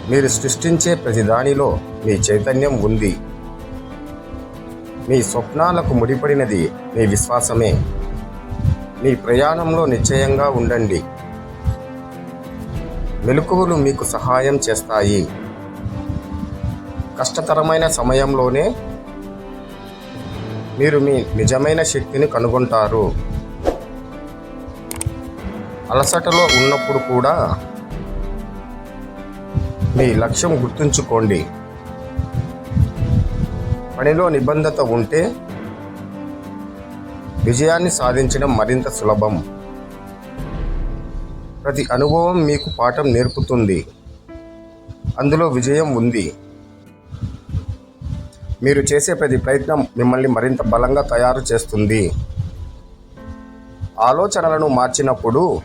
మీరు సృష్టించే ప్రతి దానిలో మీ చైతన్యం ఉంది. మీ స్వప్నాలకు ముడిపడినది మీ విశ్వాసమే. మీ ప్రయాణంలో నిశ్చయంగా ఉండండి. మెలకువలు మీకు సహాయం చేస్తాయి. కష్టతరమైన సమయంలోనే మీరు మీ నిజమైన శక్తిని కనుగొంటారు. అలసటలో ఉన్నప్పుడు కూడా మీ లక్ష్యం గుర్తుంచుకోండి. పనిలో నిబద్ధత ఉంటే విజయాన్ని సాధించడం మరింత సులభం. ప్రతి అనుభవం మీకు పాఠం నేర్పుతుంది. అందులో విజయం ఉంది. మీరు చేసే ప్రతి ప్రయత్నం మిమ్మల్ని మరింత బలంగా తయారు చేస్తుంది. ఆలోచనలను మార్చినప్పుడు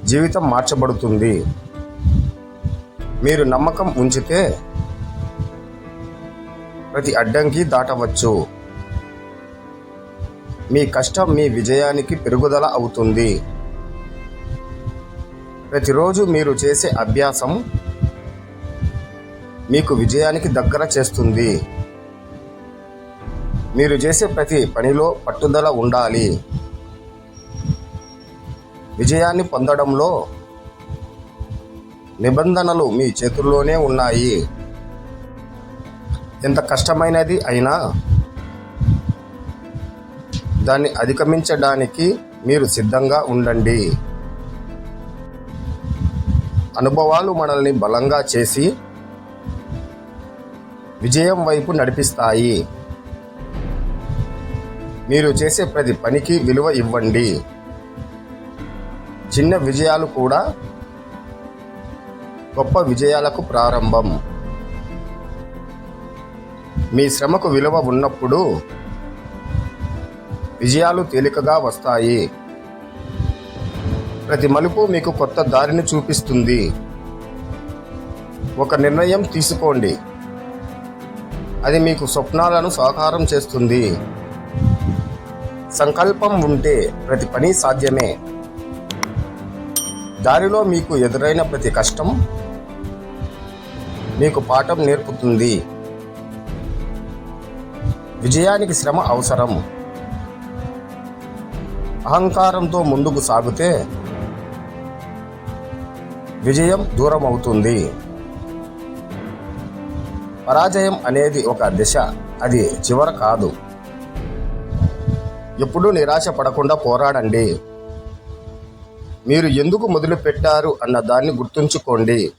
జీవితం మార్చబడుతుంది. మీరు నమ్మకం ఉంచితే ప్రతి అడ్డంకి దాటవచ్చు. మీ కష్టం మీ విజయానికి పెరుగుదల అవుతుంది. ప్రతిరోజు మీరు చేసే అభ్యాసం మీకు విజయానికి దగ్గర చేస్తుంది. మీరు చేసే ప్రతి పనిలో పట్టుదల ఉండాలి. విజయాన్ని పొందడంలో నిబంధనలు మీ చేతుల్లోనే ఉన్నాయి. ఎంత కష్టమైనది అయినా దాన్ని అధిగమించడానికి మీరు సిద్ధంగా ఉండండి. అనుభవాలు మనల్ని బలంగా చేసి విజయం వైపు నడిపిస్తాయి. మీరు చేసే ప్రతి పనికి విలువ ఇవ్వండి. చిన్న విజయాలు కూడా గొప్ప విజయాలకు ప్రారంభం. మీ శ్రమకు విలువ ఉన్నప్పుడు విజయాలు తేలికగా వస్తాయి. ప్రతి మలుపు మీకు కొత్త దారిని చూపిస్తుంది. ఒక నిర్ణయం తీసుకోండి. అది మీకు స్వప్నాలను సాకారం చేస్తుంది. సంకల్పం ఉంటే ప్రతి పని సాధ్యమే. దారిలో మీకు ఎదురైన ప్రతి కష్టం మీకు పాఠం నేర్పుతుంది. విజయానికి శ్రమ అవసరం. అహంకారంతో ముందుకు సాగితే విజయం దూరం అవుతుంది. పరాజయం అనేది ఒక దిశ, అది చివర కాదు. ఎప్పుడూ నిరాశ పడకుండా పోరాడండి. మీరు ఎందుకు మొదలుపెట్టారు అన్న దాన్ని గుర్తుంచుకోండి.